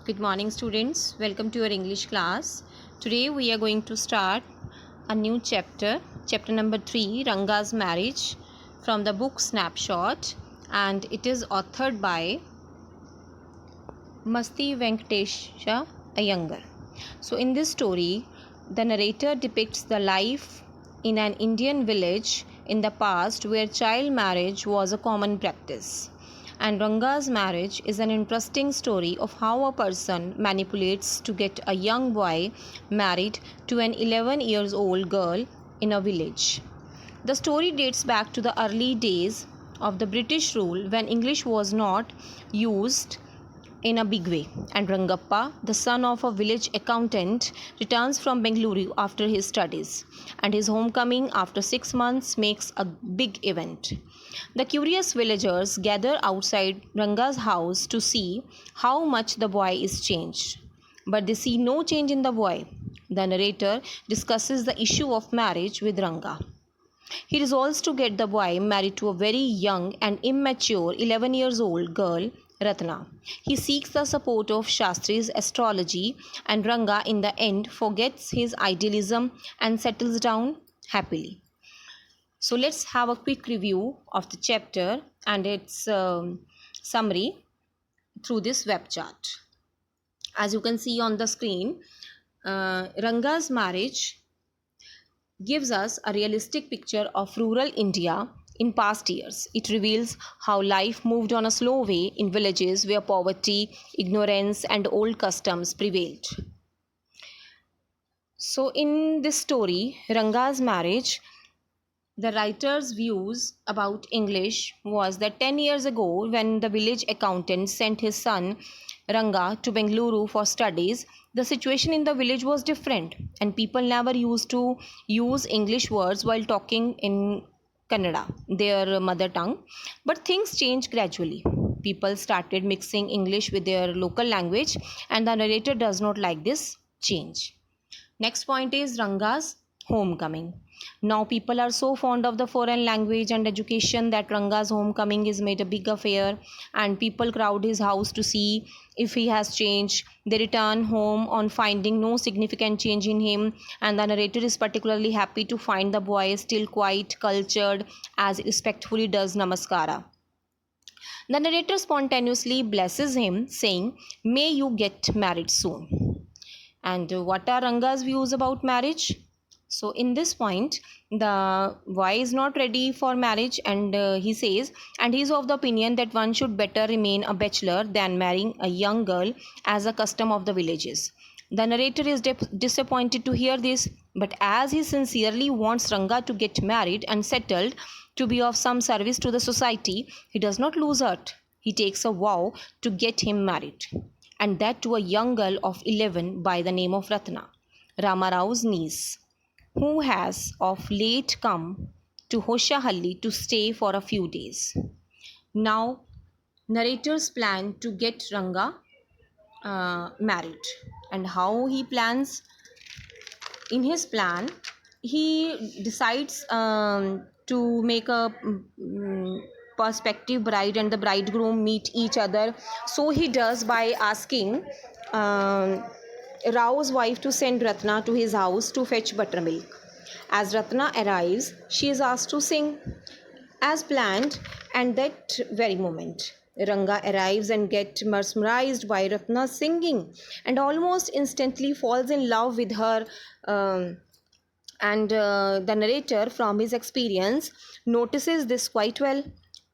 Good morning, students. Welcome to your English class. Today we are going to start a new chapter number 3, Ranga's Marriage, from the book Snapshot, and it is authored by Masti Venkatesha Iyengar. So, in this story, the narrator depicts the life in an Indian village in the past where child marriage was a common practice. And Ranga's marriage is an interesting story of how a person manipulates to get a young boy married to an 11 years old girl in a village. The story dates back to the early days of the British rule when English was not used in a big way, and Rangappa, the son of a village accountant, returns from Bengaluru after his studies, and his homecoming after 6 months makes a big event. The curious villagers gather outside Ranga's house to see how much the boy is changed, but they see no change in the boy. The narrator discusses the issue of marriage with Ranga. He resolves to get the boy married to a very young and immature 11 years old girl, Ratna. He seeks the support of Shastri's astrology, and Ranga in the end forgets his idealism and settles down happily. So let's have a quick review of the chapter and its summary through this web chart. As you can see on the screen, Ranga's marriage gives us a realistic picture of rural India in past years. It reveals how life moved on a slow way in villages where poverty, ignorance, and old customs prevailed. So, in this story, Ranga's marriage, the writer's views about English was that 10 years ago, when the village accountant sent his son Ranga to Bengaluru for studies, the situation in the village was different, and people never used to use English words while talking in Kannada, their mother tongue. But things changed gradually. People started mixing English with their local language, and the narrator does not like this change. Next point is Ranga's homecoming. Now people are so fond of the foreign language and education that Ranga's homecoming is made a big affair, and people crowd his house to see if he has changed. They return home on finding no significant change in him, and the narrator is particularly happy to find the boy still quite cultured as respectfully does Namaskara. The narrator spontaneously blesses him, saying, "May you get married soon." And what are Ranga's views about marriage? So, in this point, the boy is not ready for marriage, and he says, and he is of the opinion that one should better remain a bachelor than marrying a young girl as a custom of the villages. The narrator is disappointed to hear this, but as he sincerely wants Ranga to get married and settled to be of some service to the society, he does not lose heart. He takes a vow to get him married, and that to a young girl of 11 by the name of Ratna, Ramarao's niece, who has of late come to Hoshahalli to stay for a few days. Now, narrators plan to get Ranga married, and how he plans. In his plan, he decides to make a prospective bride and the bridegroom meet each other. So he does by asking Rao's wife to send Ratna to his house to fetch buttermilk. As Ratna arrives, she is asked to sing as planned, and that very moment Ranga arrives and gets mesmerized by Ratna's singing and almost instantly falls in love with her. And the narrator, from his experience, notices this quite well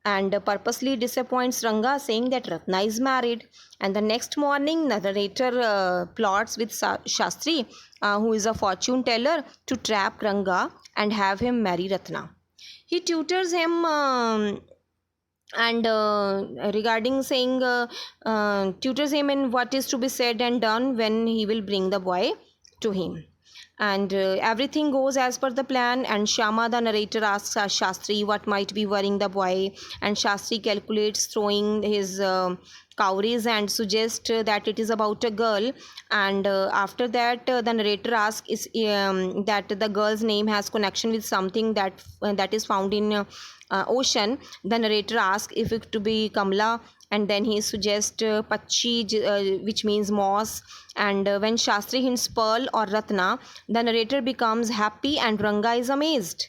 and purposely disappoints Ranga, saying that Ratna is married. And the next morning, the narrator plots with Shastri, who is a fortune teller, to trap Ranga and have him marry Ratna. He tutors him and regarding saying tutors him in what is to be said and done when he will bring the boy to him. And everything goes as per the plan, and Shama, the narrator, asks Shastri what might be worrying the boy, and Shastri calculates, throwing his cowries, and suggests that it is about a girl. And after that, the narrator asks that the girl's name has connection with something that is found in ocean, the narrator asks if it to be Kamla, and then he suggests Pachi, which means moss. And when Shastri hints Pearl or Ratna, the narrator becomes happy and Ranga is amazed.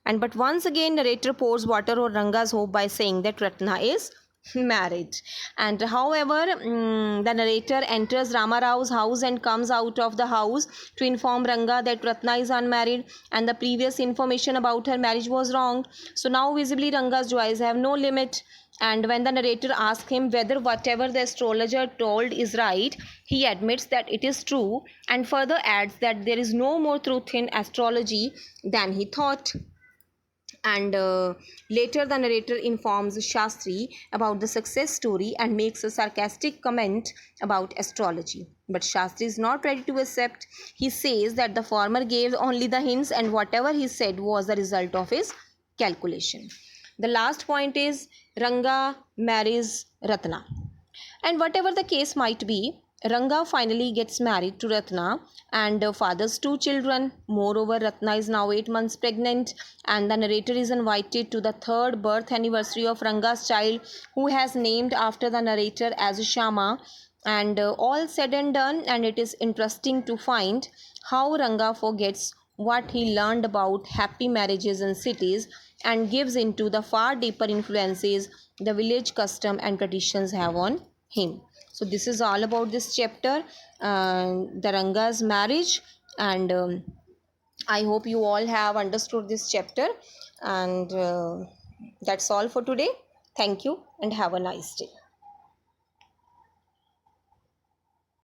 And but once again, narrator pours water on Ranga's hope by saying that Ratna is married. And however, the narrator enters Rama Rao's house and comes out of the house to inform Ranga that Ratna is unmarried and the previous information about her marriage was wrong. So now visibly Ranga's joys have no limit. And when the narrator asks him whether whatever the astrologer told is right, he admits that it is true and further adds that there is no more truth in astrology than he thought. And later, the narrator informs Shastri about the success story and makes a sarcastic comment about astrology. But Shastri is not ready to accept. He says that the farmer gave only the hints and whatever he said was the result of his calculation. The last point is Ranga marries Ratna. And whatever the case might be, Ranga finally gets married to Ratna and fathers two children. Moreover, Ratna is now 8 months pregnant, and the narrator is invited to the third birth anniversary of Ranga's child, who has named after the narrator as Shama. And all said and done, and it is interesting to find how Ranga forgets what he learned about happy marriages in cities and gives into the far deeper influences the village custom and traditions have on him. So this is all about this chapter, the Ranga's marriage, and I hope you all have understood this chapter. And that's all for today. Thank you and have a nice day.